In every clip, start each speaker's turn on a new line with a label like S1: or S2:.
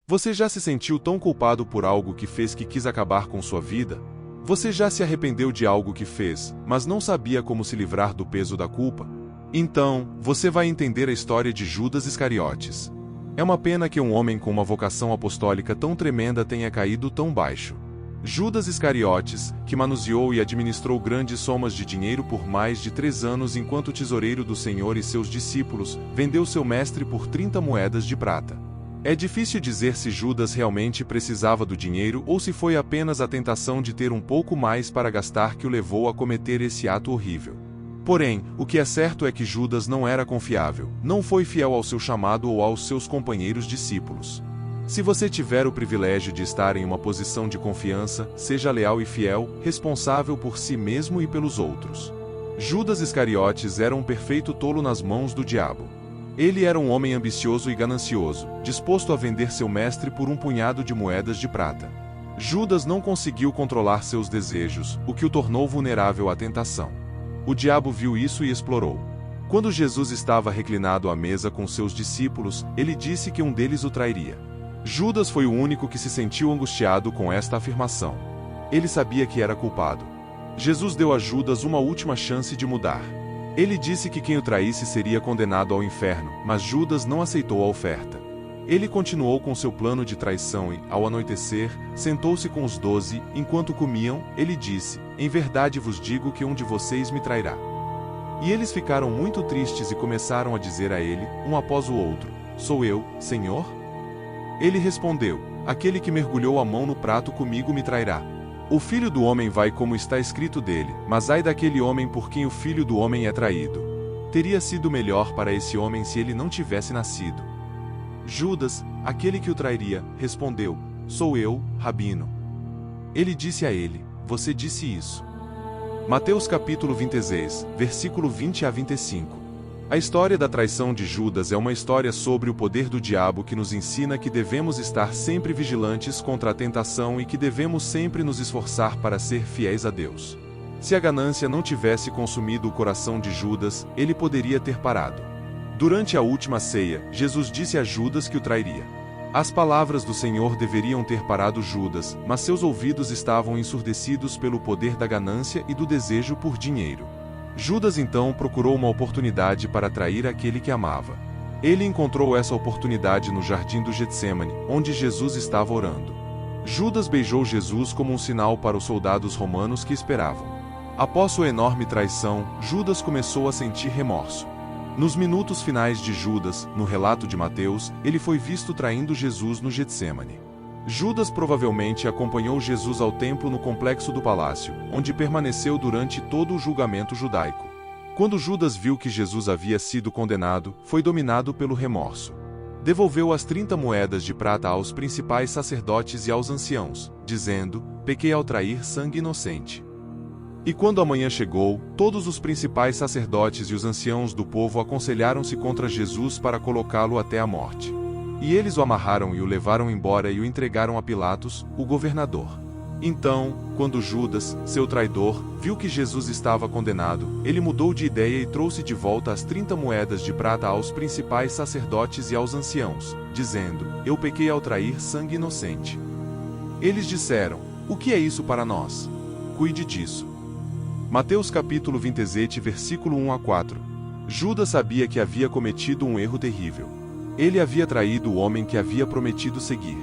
S1: Você já se sentiu tão culpado por algo que fez que quis acabar com sua vida? Você já se arrependeu de algo que fez, mas não sabia como se livrar do peso da culpa? Então, você vai entender a história de Judas Iscariotes. É uma pena que um homem com uma vocação apostólica tão tremenda tenha caído tão baixo. Judas Iscariotes, que manuseou e administrou grandes somas de dinheiro por mais de 3 anos enquanto tesoureiro do Senhor e seus discípulos, vendeu seu mestre por 30 moedas de prata. É difícil dizer se Judas realmente precisava do dinheiro ou se foi apenas a tentação de ter um pouco mais para gastar que o levou a cometer esse ato horrível. Porém, o que é certo é que Judas não era confiável, não foi fiel ao seu chamado ou aos seus companheiros discípulos. Se você tiver o privilégio de estar em uma posição de confiança, seja leal e fiel, responsável por si mesmo e pelos outros. Judas Iscariotes era um perfeito tolo nas mãos do diabo. Ele era um homem ambicioso e ganancioso, disposto a vender seu mestre por um punhado de moedas de prata. Judas não conseguiu controlar seus desejos, o que o tornou vulnerável à tentação. O diabo viu isso e explorou. Quando Jesus estava reclinado à mesa com seus discípulos, ele disse que um deles o trairia. Judas foi o único que se sentiu angustiado com esta afirmação. Ele sabia que era culpado. Jesus deu a Judas uma última chance de mudar. Ele disse que quem o traísse seria condenado ao inferno, mas Judas não aceitou a oferta. Ele continuou com seu plano de traição e, ao anoitecer, sentou-se com os 12, enquanto comiam, ele disse: "Em verdade vos digo que um de vocês me trairá." E eles ficaram muito tristes e começaram a dizer a ele, um após o outro: "Sou eu, Senhor?" Ele respondeu: "Aquele que mergulhou a mão no prato comigo me trairá. O Filho do Homem vai como está escrito dele, mas ai daquele homem por quem o Filho do Homem é traído. Teria sido melhor para esse homem se ele não tivesse nascido." Judas, aquele que o trairia, respondeu: "Sou eu, Rabino." Ele disse a ele: "Você disse isso." Mateus capítulo 26, versículo 20 a 25. A história da traição de Judas é uma história sobre o poder do diabo que nos ensina que devemos estar sempre vigilantes contra a tentação e que devemos sempre nos esforçar para ser fiéis a Deus. Se a ganância não tivesse consumido o coração de Judas, ele poderia ter parado. Durante a última ceia, Jesus disse a Judas que o trairia. As palavras do Senhor deveriam ter parado Judas, mas seus ouvidos estavam ensurdecidos pelo poder da ganância e do desejo por dinheiro. Judas então procurou uma oportunidade para trair aquele que amava. Ele encontrou essa oportunidade no jardim do Getsêmani, onde Jesus estava orando. Judas beijou Jesus como um sinal para os soldados romanos que esperavam. Após sua enorme traição, Judas começou a sentir remorso. Nos minutos finais de Judas, no relato de Mateus, ele foi visto traindo Jesus no Getsêmani. Judas provavelmente acompanhou Jesus ao templo no complexo do palácio, onde permaneceu durante todo o julgamento judaico. Quando Judas viu que Jesus havia sido condenado, foi dominado pelo remorso. Devolveu as 30 moedas de prata aos principais sacerdotes e aos anciãos, dizendo: "Pequei ao trair sangue inocente." E quando a manhã chegou, todos os principais sacerdotes e os anciãos do povo aconselharam-se contra Jesus para colocá-lo até a morte. E eles o amarraram e o levaram embora e o entregaram a Pilatos, o governador. Então, quando Judas, seu traidor, viu que Jesus estava condenado, ele mudou de ideia e trouxe de volta as 30 moedas de prata aos principais sacerdotes e aos anciãos, dizendo: "Eu pequei ao trair sangue inocente." Eles disseram: "O que é isso para nós? Cuide disso." Mateus capítulo 27, versículo 1 a 4. Judas sabia que havia cometido um erro terrível. Ele havia traído o homem que havia prometido seguir.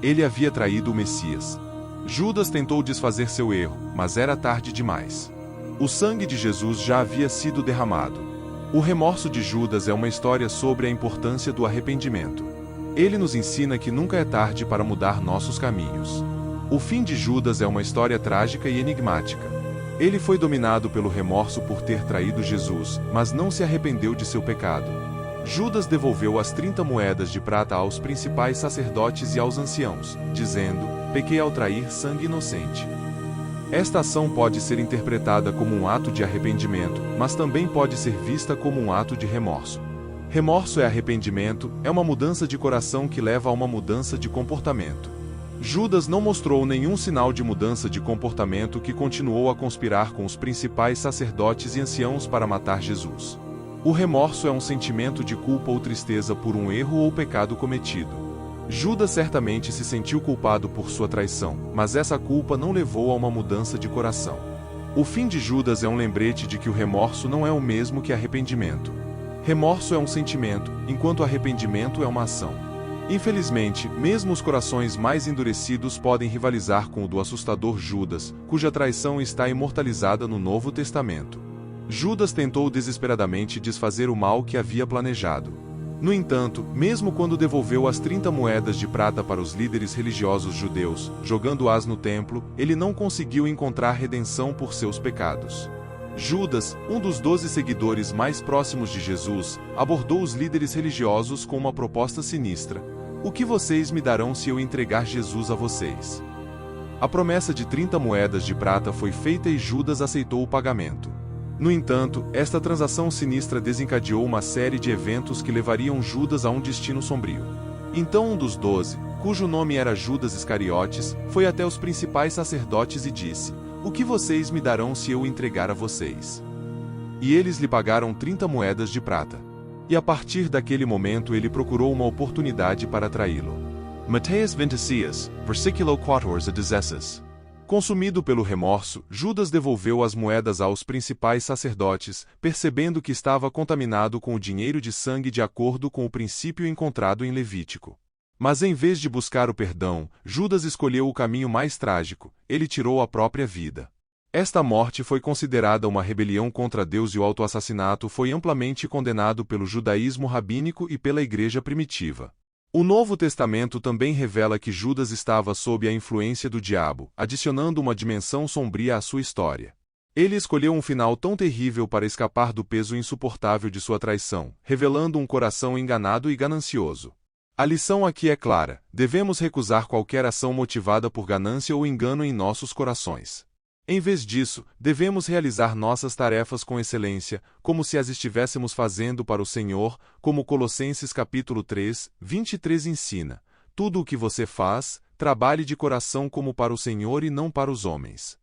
S1: Ele havia traído o Messias. Judas tentou desfazer seu erro, mas era tarde demais. O sangue de Jesus já havia sido derramado. O remorso de Judas é uma história sobre a importância do arrependimento. Ele nos ensina que nunca é tarde para mudar nossos caminhos. O fim de Judas é uma história trágica e enigmática. Ele foi dominado pelo remorso por ter traído Jesus, mas não se arrependeu de seu pecado. Judas devolveu as 30 moedas de prata aos principais sacerdotes e aos anciãos, dizendo: "Pequei ao trair sangue inocente." Esta ação pode ser interpretada como um ato de arrependimento, mas também pode ser vista como um ato de remorso. Remorso é arrependimento, é uma mudança de coração que leva a uma mudança de comportamento. Judas não mostrou nenhum sinal de mudança de comportamento que continuou a conspirar com os principais sacerdotes e anciãos para matar Jesus. O remorso é um sentimento de culpa ou tristeza por um erro ou pecado cometido. Judas certamente se sentiu culpado por sua traição, mas essa culpa não levou a uma mudança de coração. O fim de Judas é um lembrete de que o remorso não é o mesmo que arrependimento. Remorso é um sentimento, enquanto arrependimento é uma ação. Infelizmente, mesmo os corações mais endurecidos podem rivalizar com o do assustador Judas, cuja traição está imortalizada no Novo Testamento. Judas tentou desesperadamente desfazer o mal que havia planejado. No entanto, mesmo quando devolveu as 30 moedas de prata para os líderes religiosos judeus, jogando-as no templo, ele não conseguiu encontrar redenção por seus pecados. Judas, um dos 12 seguidores mais próximos de Jesus, abordou os líderes religiosos com uma proposta sinistra: "O que vocês me darão se eu entregar Jesus a vocês?" A promessa de 30 moedas de prata foi feita e Judas aceitou o pagamento. No entanto, esta transação sinistra desencadeou uma série de eventos que levariam Judas a um destino sombrio. Então um dos 12, cujo nome era Judas Iscariotes, foi até os principais sacerdotes e disse: "O que vocês me darão se eu o entregar a vocês?" E eles lhe pagaram 30 moedas de prata. E a partir daquele momento ele procurou uma oportunidade para traí-lo. Mateus 26, versículo 14 a 16. Consumido pelo remorso, Judas devolveu as moedas aos principais sacerdotes, percebendo que estava contaminado com o dinheiro de sangue de acordo com o princípio encontrado em Levítico. Mas em vez de buscar o perdão, Judas escolheu o caminho mais trágico: ele tirou a própria vida. Esta morte foi considerada uma rebelião contra Deus e o autoassassinato foi amplamente condenado pelo judaísmo rabínico e pela igreja primitiva. O Novo Testamento também revela que Judas estava sob a influência do diabo, adicionando uma dimensão sombria à sua história. Ele escolheu um final tão terrível para escapar do peso insuportável de sua traição, revelando um coração enganado e ganancioso. A lição aqui é clara: devemos recusar qualquer ação motivada por ganância ou engano em nossos corações. Em vez disso, devemos realizar nossas tarefas com excelência, como se as estivéssemos fazendo para o Senhor, como Colossenses capítulo 3, 23 ensina: "Tudo o que você faz, trabalhe de coração como para o Senhor e não para os homens."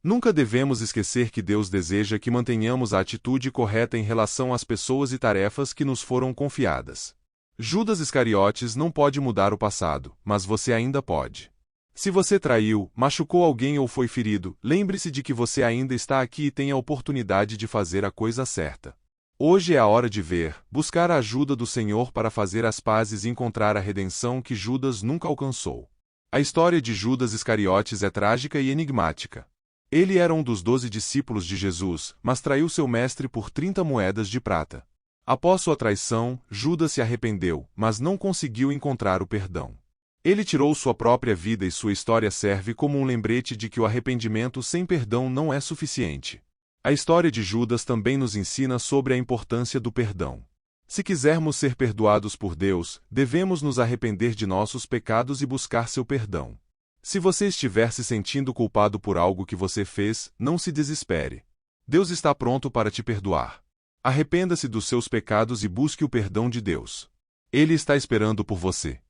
S1: Nunca devemos esquecer que Deus deseja que mantenhamos a atitude correta em relação às pessoas e tarefas que nos foram confiadas. Judas Iscariotes não pode mudar o passado, mas você ainda pode. Se você traiu, machucou alguém ou foi ferido, lembre-se de que você ainda está aqui e tem a oportunidade de fazer a coisa certa. Hoje é a hora de buscar a ajuda do Senhor para fazer as pazes e encontrar a redenção que Judas nunca alcançou. A história de Judas Iscariotes é trágica e enigmática. Ele era um dos 12 discípulos de Jesus, mas traiu seu mestre por 30 moedas de prata. Após sua traição, Judas se arrependeu, mas não conseguiu encontrar o perdão. Ele tirou sua própria vida e sua história serve como um lembrete de que o arrependimento sem perdão não é suficiente. A história de Judas também nos ensina sobre a importância do perdão. Se quisermos ser perdoados por Deus, devemos nos arrepender de nossos pecados e buscar seu perdão. Se você estiver se sentindo culpado por algo que você fez, não se desespere. Deus está pronto para te perdoar. Arrependa-se dos seus pecados e busque o perdão de Deus. Ele está esperando por você.